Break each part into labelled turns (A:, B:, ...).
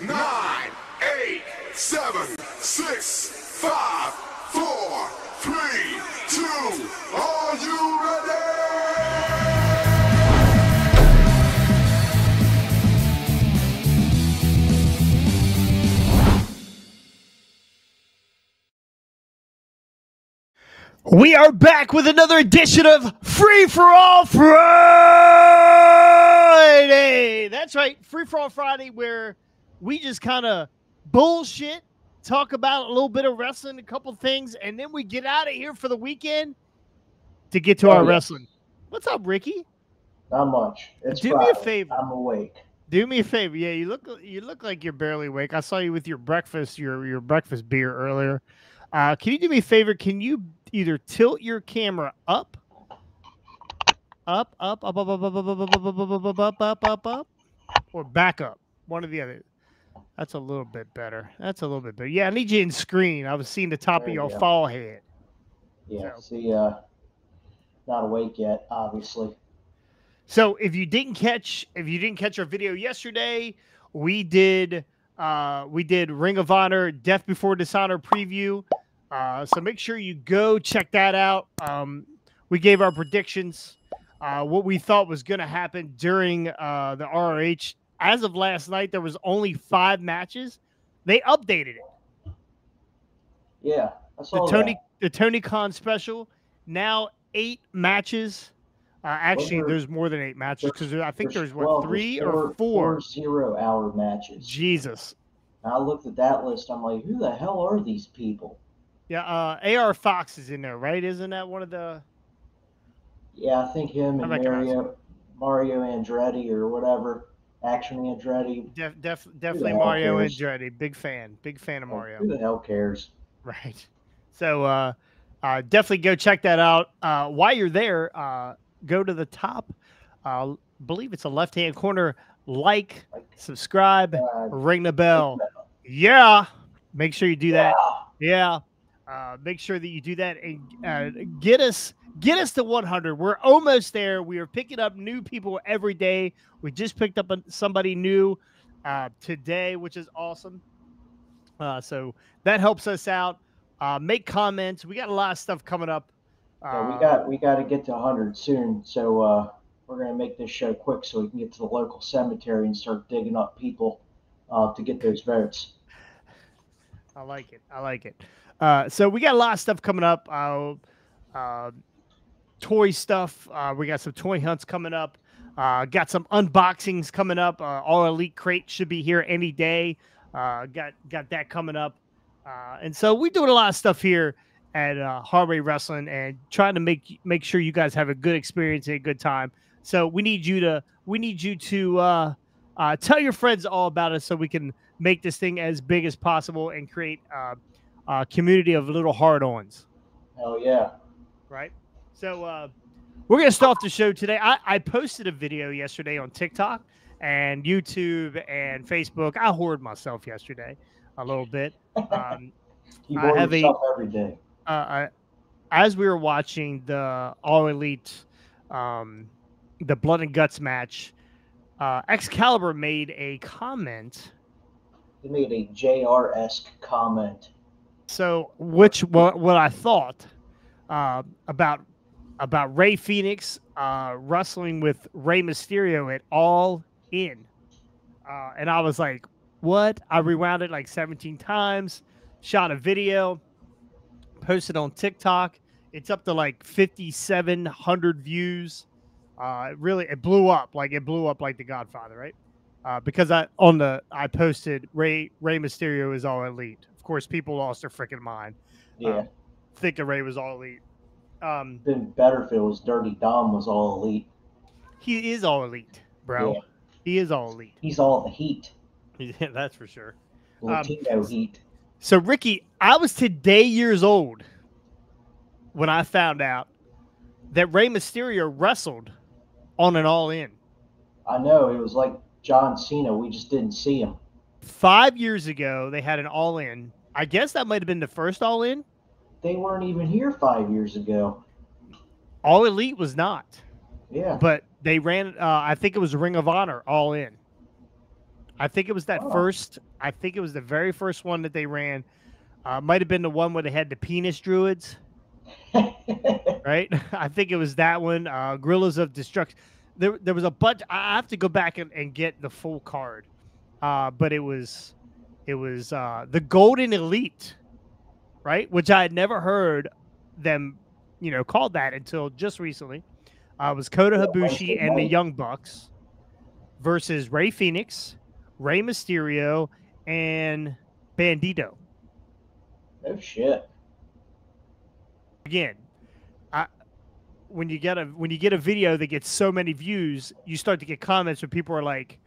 A: 9, 8, 7, 6, 5, 4, 3, 2. Are you ready?
B: We are back with another edition of Free For All Friday. That's right, Free For All Friday, where we just kind of bullshit, talk about a little bit of wrestling, a couple things, and then we get out of here for the weekend to get to our wrestling. What's up, Ricky?
C: Not much. It's
B: Do
C: Friday.
B: me a favor.
C: I'm awake.
B: Do me a favor. Yeah, you look like you're barely awake. I saw you with your breakfast, your breakfast beer earlier. Can you do me a favor? Can you either tilt your camera up, or back up? One or the other. That's a little bit better. Yeah, I need you in screen. I was seeing the top of your forehead.
C: Yeah. So. See, not awake yet, obviously.
B: So if you didn't catch our video yesterday, we did Ring of Honor Death Before Dishonor preview. So make sure you go check that out. We gave our predictions, what we thought was going to happen during the ROH. As of last night, there was only 5 matches. They updated it.
C: Yeah, I saw
B: the Tony Khan special. Now 8 matches. Actually, there's more than 8 matches because I think there's 3 or 4
C: 0-hour matches.
B: Jesus.
C: And I looked at that list. I'm like, who the hell are these people?
B: Yeah, AR Fox is in there, right? Isn't that one of the?
C: Yeah, I think him and Mario Andretti or whatever, Action Andretti.
B: Definitely Mario Andretti. Big fan of Mario.
C: Who the hell cares?
B: Right. So definitely go check that out. While you're there, go to the top. Believe it's a left-hand corner. Like, subscribe, ring the bell. Yeah. Make sure you do that. Yeah. Make sure that you do that and get us to 100. We're almost there. We are picking up new people every day. We just picked up somebody new today, which is awesome. So that helps us out. Make comments. We got a lot of stuff coming up.
C: We got to get to 100 soon. So we're going to make this show quick so we can get to the local cemetery and start digging up people to get those votes.
B: I like it. So we got a lot of stuff coming up. Toy stuff. We got some toy hunts coming up. Got some unboxings coming up. All Elite Crate should be here any day. Got that coming up. And so we're doing a lot of stuff here at Hardway Wrestling and trying to make sure you guys have a good experience and a good time. So we need you to tell your friends all about us so we can make this thing as big as possible and create a community of little hard-ons.
C: Hell yeah.
B: Right? So we're going to start off the show today. I posted a video yesterday on TikTok and YouTube and Facebook. I hoarded myself yesterday a little bit.
C: You hoard yourself every day.
B: As we were watching the All Elite, the Blood and Guts match, Excalibur made a comment.
C: He made a JR-esque comment.
B: So, what I thought about Rey Fenix wrestling with Rey Mysterio at All In, and I was like, "What?" I rewound it like 17 times, shot a video, posted on TikTok. It's up to like 5,700 views. It blew up like The Godfather, right? Because I posted Rey Mysterio is All Elite. Of course, people lost their freaking mind.
C: Yeah,
B: thinking Rey was All Elite.
C: Been better if it was Dirty Dom was All Elite.
B: He is All Elite, bro. Yeah. He is All Elite.
C: He's all the heat.
B: Yeah, that's for sure.
C: Latino heat.
B: So, Ricky, I was today years old when I found out that Rey Mysterio wrestled on an All In.
C: I know. It was like John Cena. We just didn't see him.
B: 5 years ago, they had an All In. I guess that might have been the first All In.
C: They weren't even here 5 years ago.
B: All Elite was not.
C: Yeah.
B: But they ran, I think it was Ring of Honor All In. I think it was that first. I think it was the very first one that they ran. Might have been the one where they had the penis druids, right? I think it was that one. Gorillas of Destruction. There was a bunch. I have to go back and get the full card. But it was the Golden Elite, right? Which I had never heard them, called that until just recently. It was Kota Ibushi and the Young Bucks versus Rey Fenix, Rey Mysterio, and Bandito.
C: Oh shit!
B: Again, when you get a video that gets so many views, you start to get comments where people are like,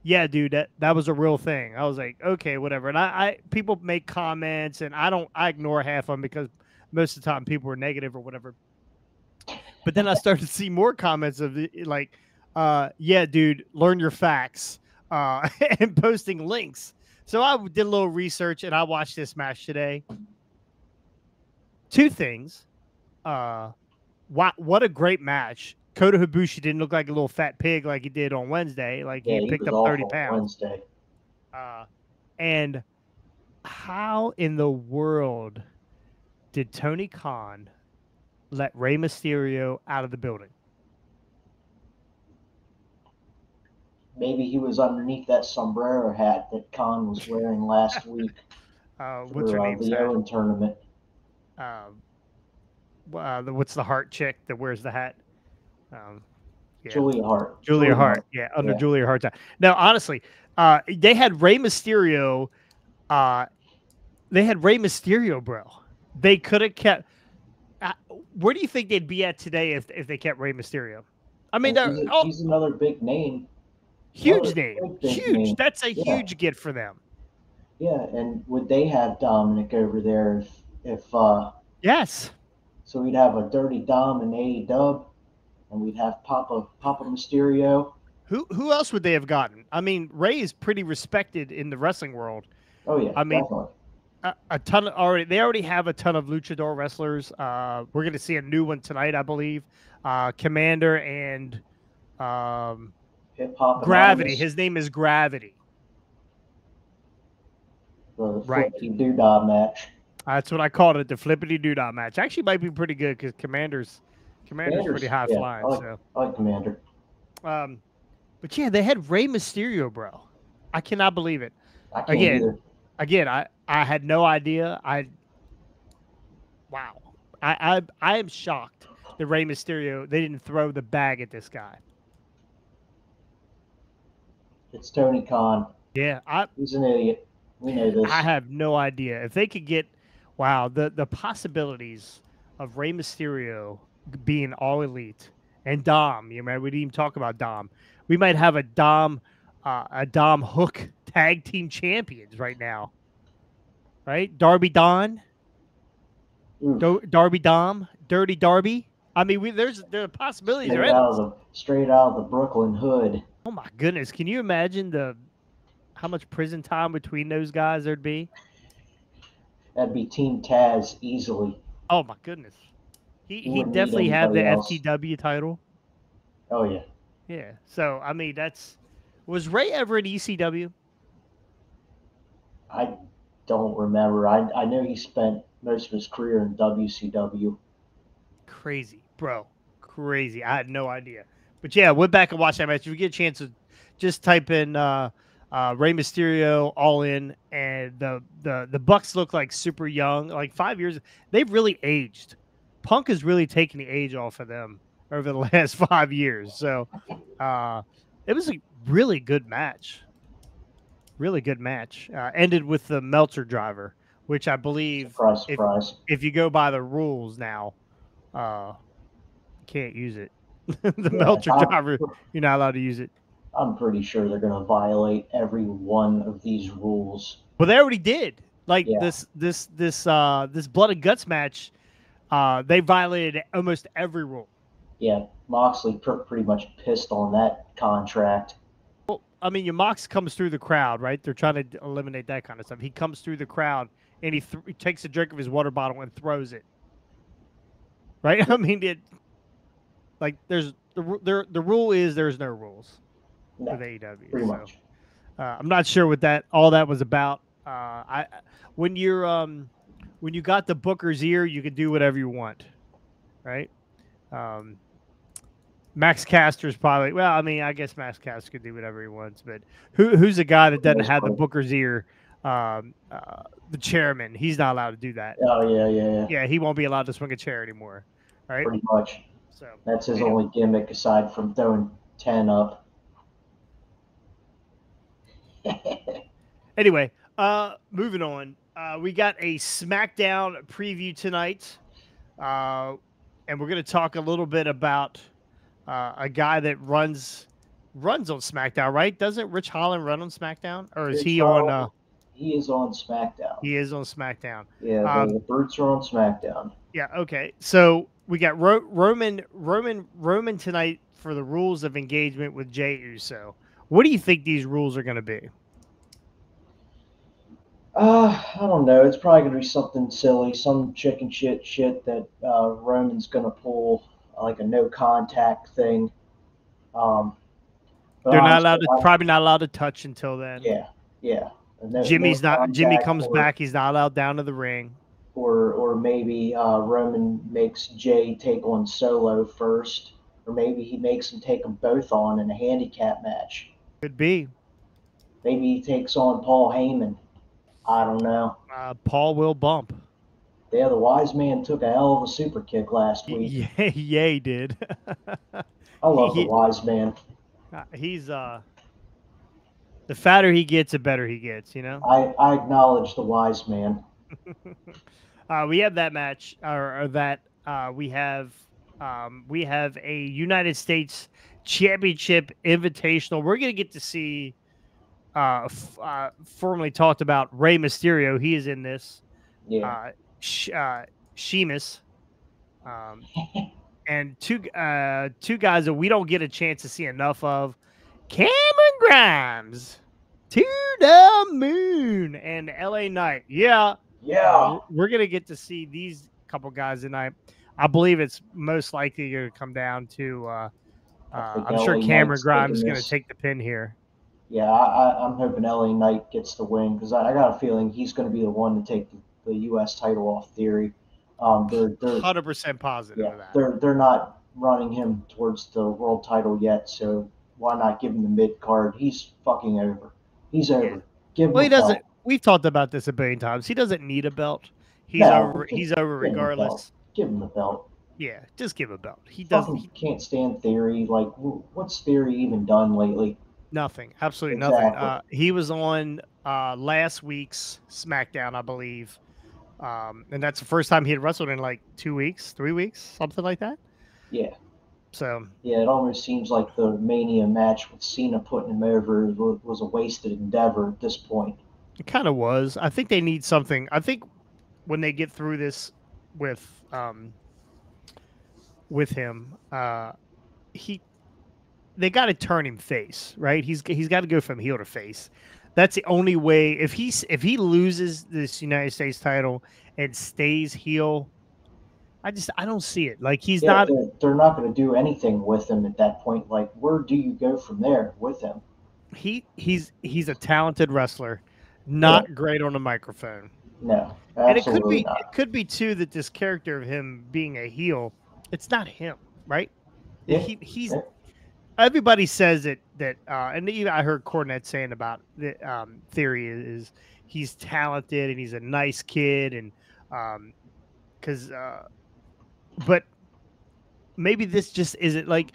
B: "Yeah, dude, that was a real thing." I was like, "Okay, whatever." And I people make comments, and I ignore half of them because most of the time people are negative or whatever. But then I started to see more comments of like, "Yeah, dude, learn your facts," and posting links. So I did a little research and I watched this match today. Two things. What a great match. Kota Ibushi didn't look like a little fat pig like he did on Wednesday. Like he picked up 30 pounds.
C: Wednesday.
B: And how in the world did Tony Khan let Rey Mysterio out of the building?
C: Maybe he was underneath that sombrero hat that Khan was wearing last week
B: What's her name?
C: The Owen tournament.
B: What's the Hart chick that wears the hat? Yeah.
C: Julia Hart.
B: Julia Hart. Yeah, under Julia Hart's hat. No, honestly, they had Rey Mysterio. Bro. They could have kept. Where do you think they'd be at today if they kept Rey Mysterio? I mean,
C: he's another big name.
B: Huge name. Huge. That's a huge get for them.
C: Yeah, and would they have Dominic over there if
B: yes.
C: So we'd have a Dirty Dom and AEW, and we'd have Papa Mysterio.
B: Who else would they have gotten? I mean, Ray is pretty respected in the wrestling world.
C: Oh yeah,
B: I mean,
C: definitely.
B: A ton of they already have a ton of luchador wrestlers. We're going to see a new one tonight, I believe. Commander and
C: Hip Hop
B: Gravity. His name is Gravity.
C: The flippity doodah match.
B: That's what I called it, the flippity doodah match. Actually, might be pretty good because Commander's pretty high flying.
C: I like Commander.
B: But yeah, they had Rey Mysterio, bro. I cannot believe it.
C: I can't either.
B: Again, I had no idea. Wow. I am shocked that Rey Mysterio, they didn't throw the bag at this guy.
C: It's Tony Khan.
B: Yeah.
C: He's an idiot. We know this.
B: I have no idea. If they could get, the possibilities of Rey Mysterio being all elite and Dom, you remember, we didn't even talk about Dom. We might have a Dom Hook tag team champions right now. Right? Darby Don. Darby Dom. Dirty Darby. I mean, there are possibilities.
C: Straight out of the Brooklyn hood.
B: Oh my goodness! Can you imagine how much prison time between those guys there'd be?
C: That'd be Team Taz easily.
B: Oh my goodness! He definitely had the FTW title.
C: Oh yeah.
B: Yeah. So I mean, was Ray ever in ECW?
C: I don't remember. I know he spent most of his career in WCW.
B: Crazy, bro. Crazy. I had no idea. But yeah, went back and watched that match. If you get a chance to just type in Rey Mysterio All In, and the Bucks look like super young, like 5 years. They've really aged. Punk has really taken the age off of them over the last 5 years. So it was a really good match. Really good match. Ended with the Meltzer driver, which I believe if you go by the rules now, can't use it. Meltzer driver, you're not allowed to use it.
C: I'm pretty sure they're going to violate every one of these rules.
B: Well, they already did. Like this blood and guts match, they violated almost every rule.
C: Yeah, Moxley pretty much pissed on that contract.
B: Well, I mean, your Mox comes through the crowd, right? They're trying to eliminate that kind of stuff. He comes through the crowd and he takes a drink of his water bottle and throws it. Right? I mean, there's the rule is there's no rules with AEW.
C: Pretty much.
B: I'm not sure what all that was about. I when you're when you got the Booker's ear, you can do whatever you want, right? Um, Max Caster's probably well. I mean, I guess Max Caster could do whatever he wants, but who's a guy that doesn't have the Booker's ear? The chairman, he's not allowed to do that.
C: Oh yeah.
B: Yeah, he won't be allowed to swing a chair anymore, right?
C: Pretty much.
B: So
C: That's his
B: anyway.
C: only gimmick aside from throwing 10 up.
B: Anyway, moving on. We got a SmackDown preview tonight, and we're going to talk a little bit about a guy that runs on SmackDown, right? Doesn't Rich Holland run on SmackDown, or is he on?
C: He is on SmackDown.
B: He is on SmackDown.
C: Yeah, the Brutes are on SmackDown.
B: Yeah. Okay. So we got Roman tonight for the rules of engagement with Jey Uso. What do you think these rules are going to be?
C: I don't know. It's probably gonna be something silly, some chicken shit that Roman's gonna pull, like a no contact thing. But
B: they're not allowed to, probably not allowed to touch until then.
C: Yeah.
B: Jimmy's not. Jimmy comes back. He's not allowed down to the ring.
C: Or maybe Roman makes Jey take on Solo first, or maybe he makes him take them both on in a handicap match.
B: Could be.
C: Maybe he takes on Paul Heyman. I don't know.
B: Paul will bump.
C: Yeah, the wise man took a hell of a super kick last week.
B: Yeah, he did.
C: I love the wise man.
B: He's the fatter he gets, the better he gets. You know.
C: I acknowledge the wise man.
B: We have that match, or that we have a United States Championship Invitational. We're gonna get to see. Formerly talked about Rey Mysterio. He is in this.
C: Yeah.
B: Sheamus, and two guys that we don't get a chance to see enough of. Cameron Grimes, to the moon, and LA Knight. Yeah. We're gonna get to see these couple guys tonight. I believe it's most likely going to come down to. I'm sure Cameron Grimes is going to take the pin here.
C: Yeah, I'm hoping LA Knight gets the win because I got a feeling he's going to be the one to take the U.S. title off Theory. They're
B: 100% positive of that.
C: They're not running him towards the world title yet, so why not give him the mid card? He's fucking over. He's over.
B: Yeah.
C: Give him
B: he doesn't. We've talked about this a billion times. He doesn't need a belt. He's over. He's over regardless.
C: Give him the belt.
B: Yeah, just give a belt. He doesn't. He
C: can't stand Theory. Like, what's Theory even done lately?
B: Nothing. Absolutely nothing. He was on last week's SmackDown, I believe. And that's the first time he had wrestled in like 2 weeks, 3 weeks, something like that.
C: Yeah.
B: So.
C: Yeah, it almost seems like the Mania match with Cena putting him over was a wasted endeavor at this point.
B: It kind of was. I think they need something. I think when they get through this with him, they got to turn him face, right? He's got to go from heel to face. That's the only way. If he loses this United States title and stays heel, I don't see it. Like he's not.
C: They're not going to do anything with him at that point. Like, where do you go from there with him?
B: He's a talented wrestler, not great on a microphone.
C: No,
B: and it could be too that this character of him being a heel, it's not him, right?
C: Yeah.
B: He's. Everybody says that and even I heard Cornette saying about the Theory is he's talented and he's a nice kid and but maybe this just isn't like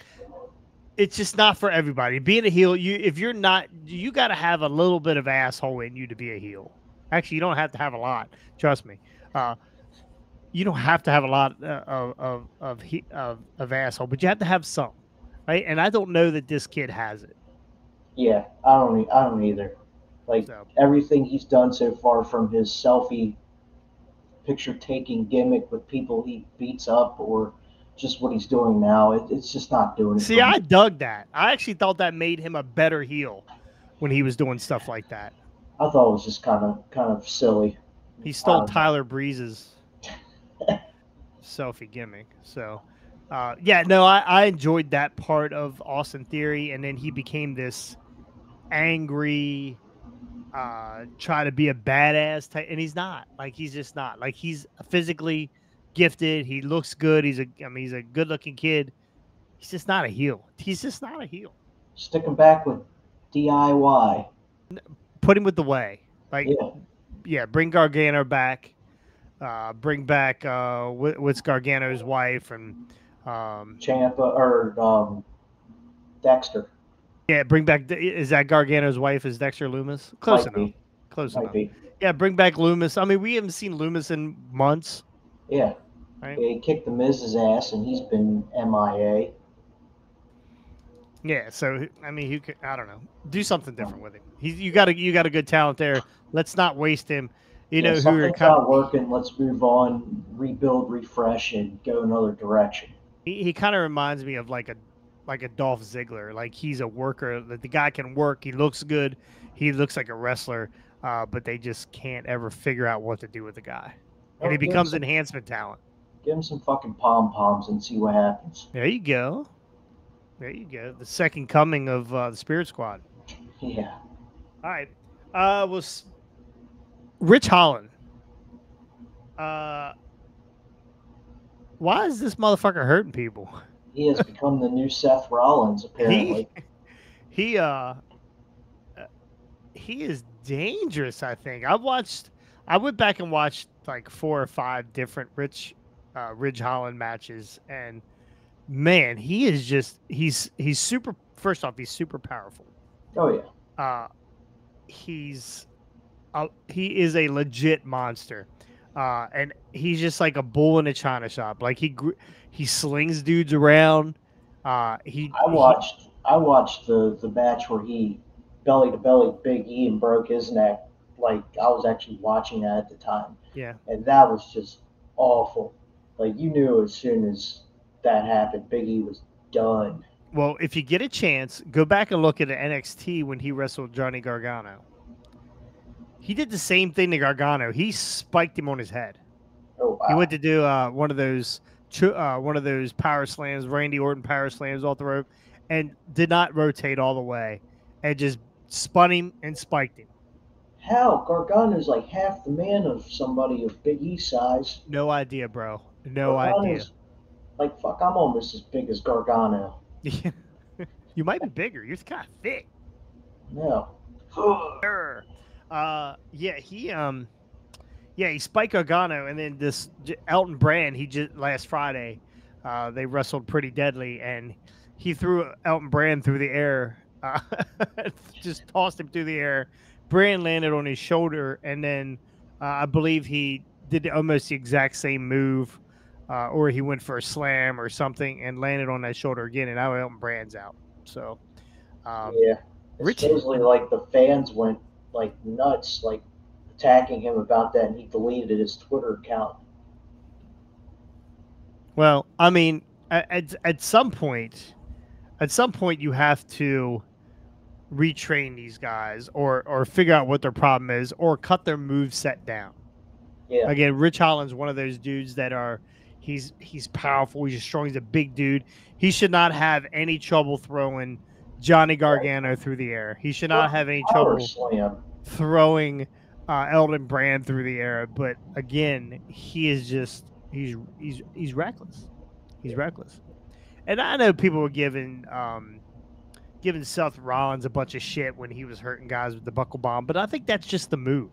B: it's just not for everybody. Being a heel, if you're not, you got to have a little bit of asshole in you to be a heel. Actually, you don't have to have a lot. Trust me. You don't have to have a lot of asshole, but you have to have some. Right, and I don't know that this kid has it.
C: Yeah, I don't either. Like everything he's done so far, from his selfie picture taking gimmick with people he beats up, or just what he's doing now, it's just not doing it.
B: See, I dug that. I actually thought that made him a better heel when he was doing stuff like that.
C: I thought it was just kind of silly.
B: He stole Tyler Breeze's selfie gimmick, so. I enjoyed that part of Austin Theory, and then he became this angry, try to be a badass type, and he's not. Like he's just not. Like he's physically gifted. He looks good. He's a good looking kid. He's just not a heel. He's just not a heel.
C: Stick him back with DIY.
B: Put him with the way. Like
C: Yeah.
B: yeah, bring Gargano back. Bring back what's Gargano's wife and
C: Champa or Dexter.
B: yeah, bring back. Is that Gargano's wife? Is Dexter Loomis? Close
C: Might
B: enough.
C: be.
B: Close
C: Might
B: enough.
C: be.
B: Yeah, bring back Loomis. I mean, we haven't seen Loomis in months.
C: Yeah.
B: Right?
C: Yeah, he kicked the Miz's ass, and he's been MIA.
B: Yeah, so I mean, I don't know, do something different with him. You got a good talent there. Let's not waste him. You know who
C: something's not working. Let's move on, rebuild, refresh, and go another direction.
B: He kind of reminds me of like a Dolph Ziggler. Like he's a worker. The guy can work. He looks good. He looks like a wrestler. But they just can't ever figure out what to do with the guy, and he becomes enhancement talent.
C: Give him some fucking pom-poms and see what happens.
B: There you go. There you go. The second coming of the Spirit Squad.
C: Yeah.
B: All right. Was Rich Holland. Why is this motherfucker hurting people?
C: He has become the new Seth Rollins, apparently.
B: He is dangerous, I think. I went back and watched like 4 or 5 different Ridge Holland matches, and man, he is just he's super. First off, he's super powerful.
C: Oh
B: yeah. He is a legit monster, and he's just like a bull in a china shop. Like he slings dudes around. I
C: watched the match where he belly to belly Big E and broke his neck. Like I was actually watching that at the time.
B: Yeah.
C: And that was just awful. Like you knew as soon as that happened, Big E was done.
B: Well, if you get a chance, go back and look at NXT when he wrestled Johnny Gargano. He did the same thing to Gargano. He spiked him on his head.
C: Oh wow.
B: He went to do one of those power slams, Randy Orton power slams off the rope, and did not rotate all the way, and just spun him and spiked him.
C: Hell, Gargano's like half the man of somebody of Big E size.
B: No idea, bro. No idea.
C: Like, fuck, I'm almost as big as Gargano.
B: You might be bigger. You're kind of thick.
C: No.
B: He spiked Gargano, and then this Elton Brand, he just last Friday, they wrestled pretty deadly, and he threw Elton Brand through the air, just tossed him through the air. Brand landed on his shoulder, and then I believe he did almost the exact same move, or he went for a slam or something and landed on that shoulder again, and now Elton Brand's out. So,
C: yeah, supposedly like the fans went like nuts, like attacking him about that, and he deleted his Twitter account.
B: Well, I mean, at some point, you have to retrain these guys or figure out what their problem is or cut their move set down.
C: Yeah.
B: Again, Rich Holland's one of those dudes that he's powerful, he's strong, he's a big dude. He should not have any trouble throwing Johnny Gargano through the air. He should not have any trouble throwing Elton Brand through the air. But again, he is just he's reckless. He's reckless. And I know people were giving Seth Rollins a bunch of shit when he was hurting guys with the buckle bomb, but I think that's just the move.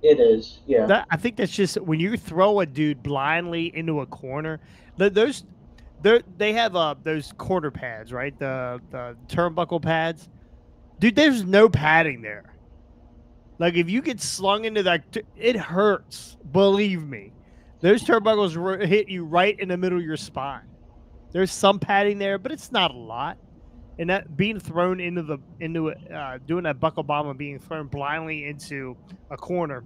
C: It is, yeah.
B: I think that's just when you throw a dude blindly into a corner. They have those corner pads, right? The turnbuckle pads. Dude, there's no padding there. Like if you get slung into that, it hurts. Believe me, those turnbuckles hit you right in the middle of your spine. There's some padding there, but it's not a lot. And that being thrown doing that buckle bomb and being thrown blindly into a corner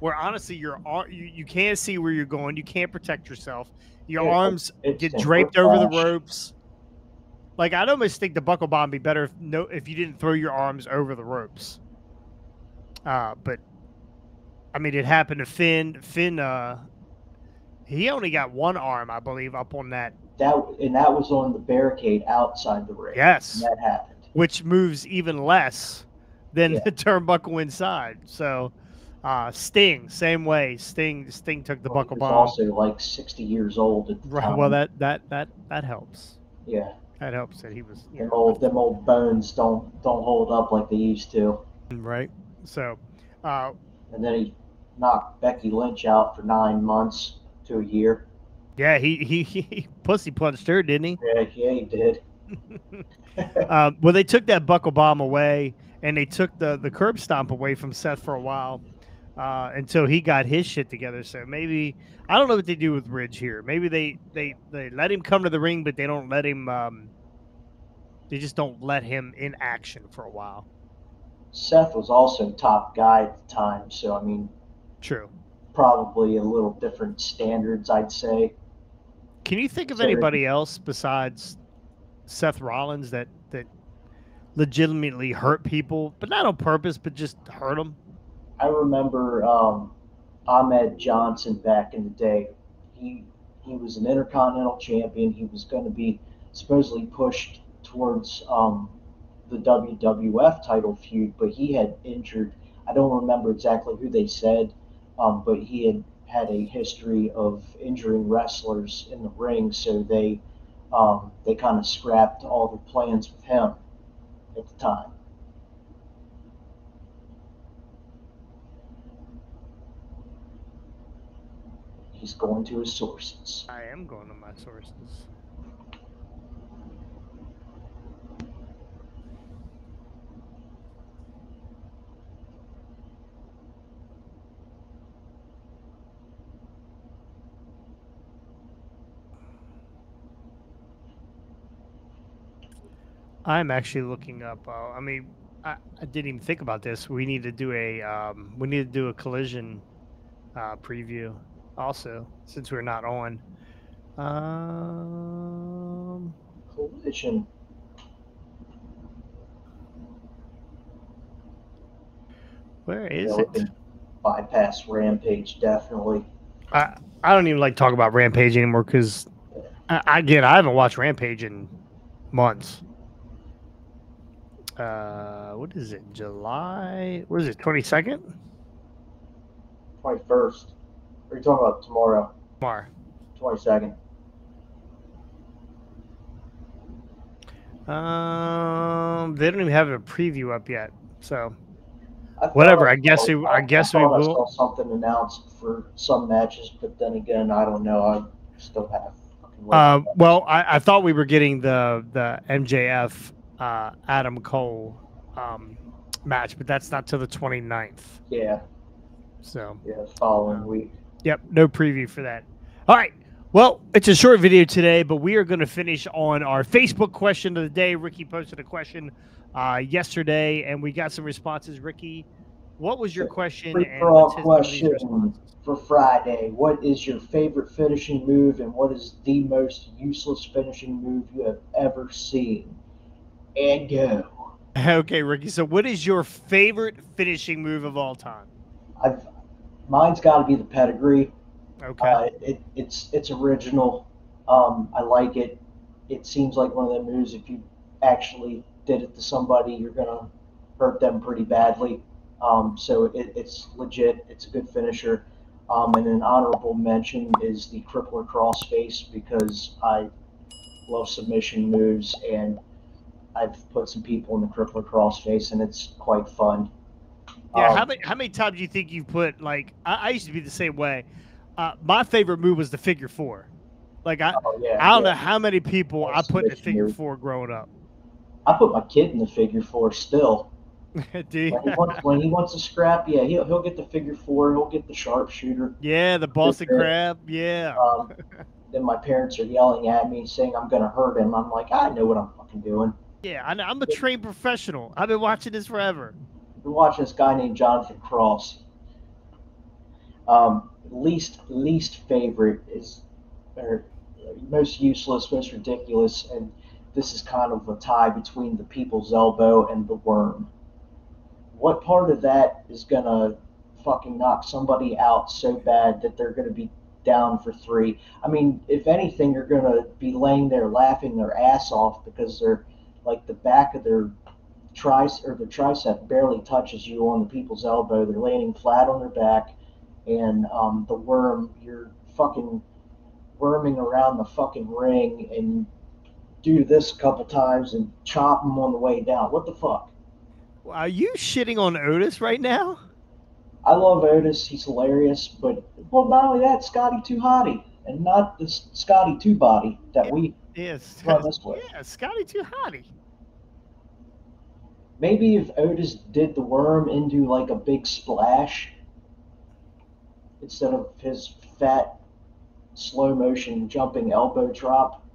B: where honestly you can't see where you're going, you can't protect yourself, your arms get draped over the ropes. Like I'd almost think the buckle bomb be better if you didn't throw your arms over the ropes. But I mean, it happened to Finn. He only got one arm, I believe, up on that.
C: That was on the barricade outside the ring.
B: Yes,
C: and that happened.
B: which moves even less than
C: Yeah.
B: the turnbuckle inside. So, Sting, same way. Sting took the
C: Well, he
B: buckle
C: was
B: bomb.
C: also like 60 years old at the
B: Right.
C: time.
B: Well, that helps.
C: Yeah.
B: That helps that he was,
C: Them old bones don't hold up like they used to.
B: right. So,
C: And then he knocked Becky Lynch out for 9 months to a year.
B: yeah, he pussy punched her, didn't he?
C: Yeah, he did.
B: Well, they took that buckle bomb away, and they took the curb stomp away from Seth for a while, until he got his shit together. So maybe I don't know what they do with Ridge here. Maybe they let him come to the ring, but they don't let him. They just don't let him in action for a while.
C: Seth was also top guy at the time, so I mean,
B: True.
C: probably a little different standards, I'd say.
B: Can you think of
C: So
B: anybody else besides Seth Rollins that legitimately hurt people, but not on purpose, but just hurt them?
C: I remember Ahmed Johnson back in the day. He was an Intercontinental Champion. He was going to be supposedly pushed towards the WWF title feud, but he had injured. I don't remember exactly who they said, but he had a history of injuring wrestlers in the ring, so they kind of scrapped all the plans with him at the time. He's going to his sources.
B: I am going to my sources. I'm actually looking up. I mean, I didn't even think about this. We need to do a collision preview also, since we're not on.
C: Collision.
B: Where is it?
C: Bypass Rampage, definitely.
B: I don't even like talk about Rampage anymore because I haven't watched Rampage in months. What is it? July? What is it? 22nd?
C: 21st. Are you talking about tomorrow?
B: Tomorrow.
C: 22nd.
B: They don't even have a preview up yet, so
C: Whatever.
B: I guess we
C: I
B: will.
C: saw something announced for some matches, but then again, I don't know. I still have.
B: Well, I thought we were getting the MJF Adam Cole match, but that's not till the 29th.
C: Yeah.
B: So
C: Yeah, following week.
B: Yep, no preview for that. All right. Well, it's a short video today, but we are going to finish on our Facebook question of the day. Ricky posted a question yesterday, and we got some responses. Ricky, what was your question? And let's hit some of these responses.
C: For Friday. What is your favorite finishing move, and what is the most useless finishing move you have ever seen? And go.
B: Okay, Ricky. So, what is your favorite finishing move of all time?
C: Mine's got to be the pedigree.
B: Okay.
C: It's original. I like it. It seems like one of the moves. If you actually did it to somebody, you're gonna hurt them pretty badly. So it's legit. It's a good finisher. And an honorable mention is the crippler crossface because I love submission moves and I've put some people in the crippler crossface and it's quite fun.
B: Yeah, how many times do you think you've put, like, I used to be the same way. My favorite move was the figure four. Like, I don't know how many people I put in the figure four growing up.
C: I put my kid in the figure four still.
B: Dude.
C: When he wants to scrap, yeah, he'll get the figure four. He'll get the sharpshooter.
B: Yeah, the Boston Crab. Yeah.
C: Then my parents are yelling at me, saying I'm going to hurt him. I'm like, I know what I'm fucking doing.
B: Yeah, I'm a trained professional. I've been watching this forever.
C: I've been watching this guy named Jonathan Cross. Least favorite is, or most useless, most ridiculous, and this is kind of a tie between the people's elbow and the worm. What part of that is gonna fucking knock somebody out so bad that they're gonna be down for three? I mean, if anything, you're gonna be laying there laughing their ass off because they're like the back of their the tricep barely touches you on the people's elbow. They're landing flat on their back, and the worm, you're fucking worming around the fucking ring, and do this a couple times and chop them on the way down. What the fuck?
B: Are you shitting on Otis right now?
C: I love Otis. He's hilarious, but well, not only that, Scotty Too Hottie, and not the Scotty Too Body that we
B: Yes.
C: run this with.
B: Yeah, Scotty Too Hottie.
C: Maybe if Otis did the worm into like a big splash instead of his fat, slow motion jumping elbow drop,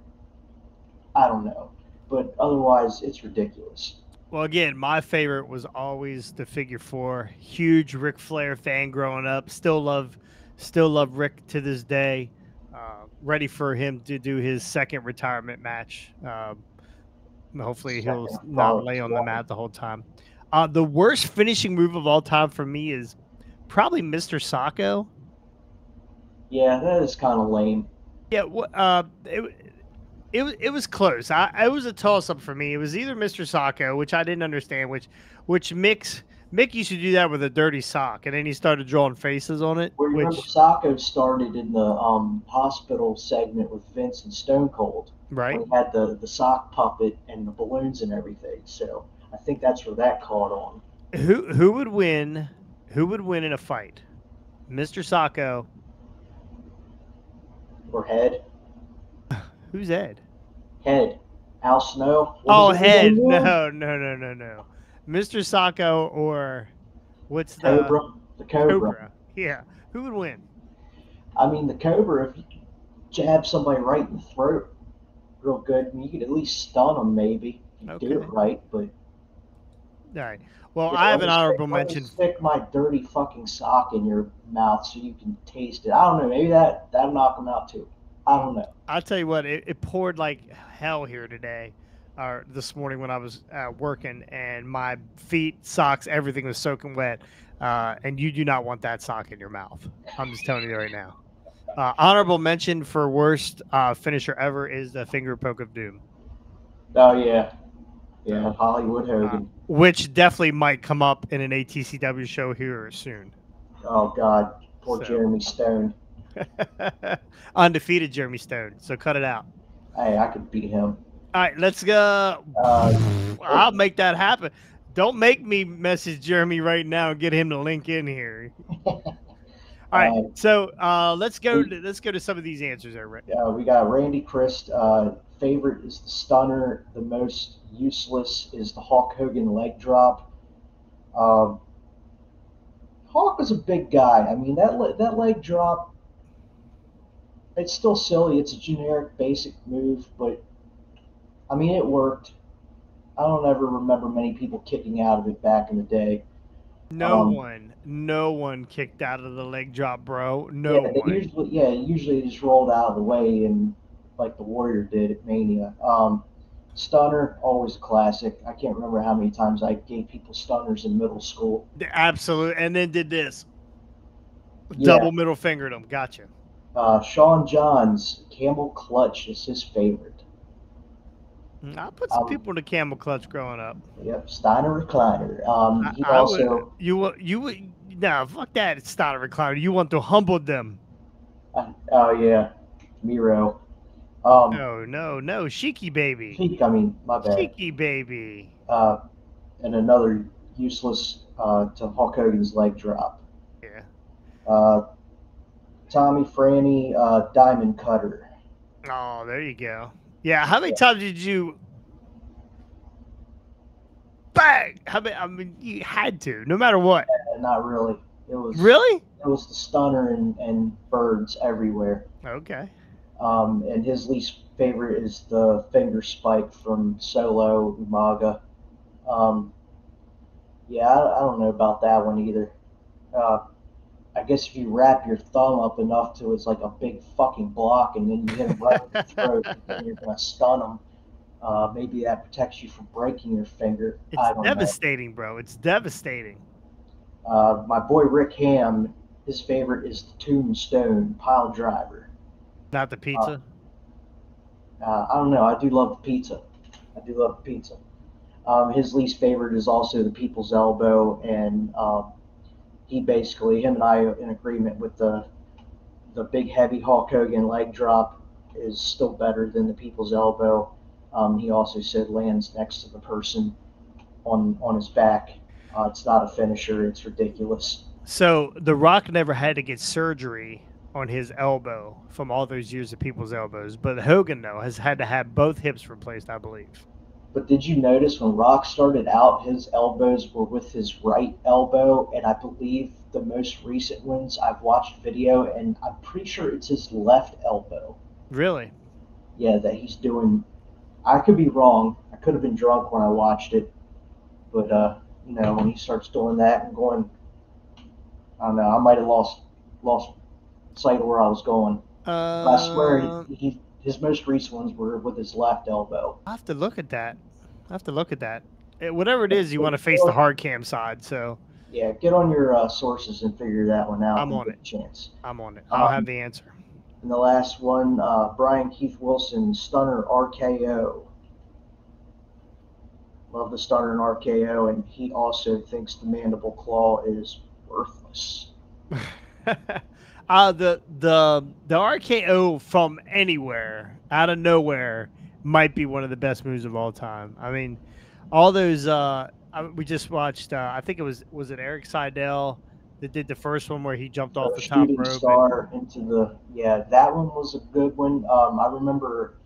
C: I don't know. But otherwise, it's ridiculous.
B: Well, again, my favorite was always the figure 4. Huge Ric Flair fan growing up. Still love Rick to this day. Ready for him to do his second retirement match. Hopefully he'll not lay on the mat the whole time. The worst finishing move of all time for me is probably Mr. Sacco.
C: Yeah, that is kind of lame.
B: Yeah, it was close. It was a toss up for me. It was either Mr. Sacco, which I didn't understand, which Mick used to do that with a dirty sock, and then he started drawing faces on it.
C: Well, you remember Sacco started in the hospital segment with Vince and Stone Cold,
B: right?
C: When he had the sock puppet and the balloons and everything. So I think that's where that caught on.
B: Who would win? Who would win in a fight, Mr. Sacco
C: or Head?
B: Who's Ed?
C: Head. Al Snow.
B: Oh, Head. No. Mr. Sacco or what's
C: Cobra? The Cobra.
B: Yeah. Who would win?
C: I mean, the Cobra, if you jab somebody right in the throat real good, you could at least stun them maybe. If you do it right, but...
B: All right. Well, I have an honorable mention.
C: Stick my dirty fucking sock in your mouth so you can taste it. I don't know. Maybe that'll knock them out too. I don't know.
B: I'll tell you what, it poured like hell here today, or this morning when I was working, and my feet, socks, everything was soaking wet. And you do not want that sock in your mouth. I'm just telling you right now. Honorable mention for worst finisher ever is the finger poke of doom.
C: Oh, yeah. Yeah, Hollywood Hogan.
B: Which definitely might come up in an ATCW show here soon.
C: Oh, God. Poor Jeremy Stone.
B: Undefeated Jeremy Stone. So cut it out.
C: Hey, I could beat him.
B: All right, let's go. I'll make that happen. Don't make me message Jeremy right now and get him to link in here. All right, so let's go to some of these answers there, Rick.
C: We got Randy Christ. Favorite is the stunner. The most useless is the Hulk Hogan leg drop. Hulk is a big guy. I mean, that leg drop, it's still silly. It's a generic, basic move, but I mean, it worked. I don't ever remember many people kicking out of it back in the day.
B: No one kicked out of the leg drop, bro. No one.
C: Usually they just rolled out of the way, and like the Warrior did at Mania. Stunner, always a classic. I can't remember how many times I gave people stunners in middle school.
B: Absolutely, and then did this. Double middle fingered them. Gotcha.
C: Sean Johns, camel clutch is his favorite.
B: I put some people in the camel clutch growing up.
C: Yep, Steiner recliner.
B: Fuck that. It's Steiner recliner. You want to humble them.
C: Oh yeah, Miro.
B: No, Sheiky baby.
C: My bad.
B: Sheiky baby.
C: And another useless to Hulk Hogan's leg drop.
B: Yeah.
C: Tommy Franny, diamond cutter.
B: Oh, there you go. Yeah, how many times did you bang? I mean, you had to, no matter what.
C: Not really. It was
B: really.
C: It was the stunner and birds everywhere.
B: Okay.
C: And his least favorite is the finger spike from Solo Umaga. Yeah, I don't know about that one either. I guess if you wrap your thumb up enough till it's like a big fucking block, and then you hit him right in the throat, and you're gonna stun him. Maybe that protects you from breaking your finger.
B: It's devastating, bro. It's devastating.
C: My boy Rick Ham, his favorite is the Tombstone pile driver.
B: Not the pizza?
C: I don't know. I do love the pizza. His least favorite is also the People's Elbow, and him and I are in agreement with the big heavy Hulk Hogan leg drop is still better than the People's Elbow. He also said lands next to the person on his back. It's not a finisher. It's ridiculous.
B: So The Rock never had to get surgery on his elbow from all those years of People's Elbows, but Hogan though has had to have both hips replaced, I believe.
C: But did you notice when Rock started out, his elbows were with his right elbow, and I believe the most recent ones I've watched video, and I'm pretty sure it's his left elbow.
B: Really?
C: Yeah, that he's doing. I could be wrong. I could have been drunk when I watched it, but when he starts doing that and going, I don't know. I might have lost sight of where I was going. But I swear his most recent ones were with his left elbow.
B: I have to look at that. Whatever it is, you want to face the hard cam side. So
C: yeah, get on your sources and figure that one out.
B: I'm on it.
C: Chance.
B: I'm on it. I'll have the answer.
C: And the last one, Brian Keith Wilson, Stunner RKO. Love the Stunner and RKO, and he also thinks the Mandible Claw is worthless.
B: The RKO from anywhere, out of nowhere, might be one of the best moves of all time. I mean, all those we just watched. I think it was it Eric Seidel that did the first one where he jumped off the top rope.
C: Star into that one was a good one. I remember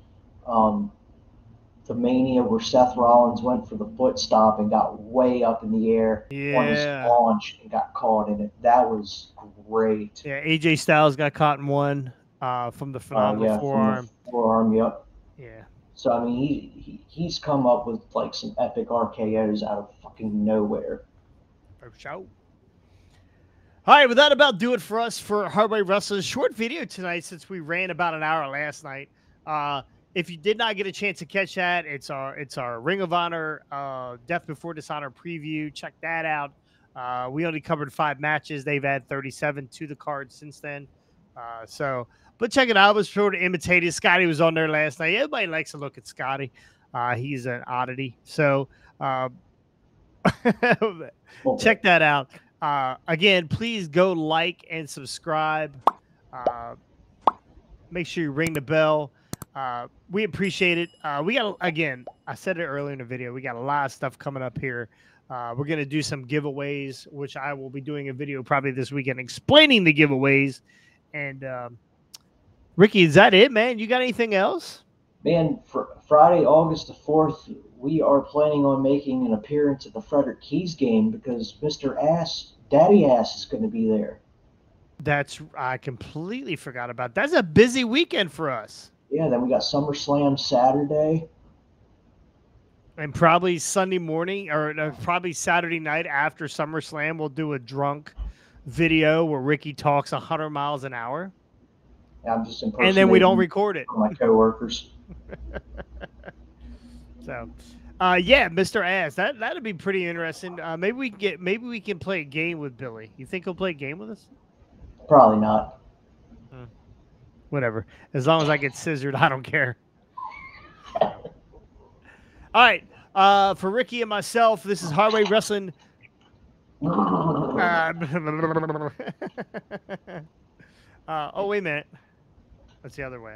C: the Mania where Seth Rollins went for the foot stomp and got way up in the air on his launch and got caught in it. That was great.
B: Yeah, AJ Styles got caught in one from the phenomenal forearm.
C: From the forearm, yep.
B: Yeah.
C: So I mean, he's come up with like some epic RKOs out of fucking nowhere.
B: For sure. All right, well, that about do it for us for Hardway Wrestlers. Short video tonight since we ran about an hour last night. If you did not get a chance to catch that, it's our Ring of Honor Death Before Dishonor preview. Check that out. We only covered 5 matches. They've added 37 to the card since then. But check it out. I was sure to imitate it. Scotty was on there last night. Everybody likes to look at Scotty. He's an oddity. So check that out. Again, please go like and subscribe. Make sure you ring the bell. We appreciate it. We got, again, I said it earlier in the video, we got a lot of stuff coming up here. We're going to do some giveaways, which I will be doing a video probably this weekend explaining the giveaways. And Ricky, is that it, man? You got anything else?
C: Man, for Friday, August the 4th, we are planning on making an appearance at the Frederick Keys game because Mr. Ass, Daddy Ass, is going to be there.
B: I completely forgot about that. That's a busy weekend for us.
C: Yeah, then we got SummerSlam Saturday.
B: And probably Sunday morning or probably Saturday night after SummerSlam, we'll do a drunk video where Ricky talks 100 miles an hour.
C: Yeah, I'm just impersonating.
B: And then we don't record it.
C: For my coworkers.
B: So, yeah, Mr. Ass, that'd be pretty interesting. Maybe we can play a game with Billy. You think he'll play a game with us?
C: Probably not.
B: Whatever. As long as I get scissored, I don't care. All right. For Ricky and myself, this is Hardway Wrestling. Oh, wait a minute. That's the other way.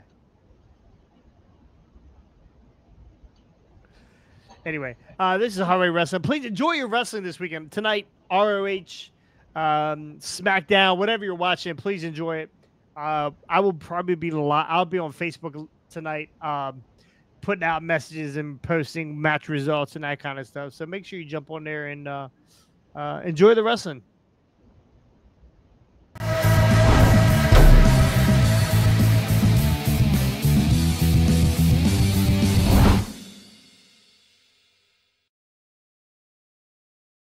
B: Anyway, this is Hardway Wrestling. Please enjoy your wrestling this weekend. Tonight, ROH, SmackDown, whatever you're watching, please enjoy it. I will probably be I'll be on Facebook tonight, putting out messages and posting match results and that kind of stuff. So make sure you jump on there and enjoy the wrestling.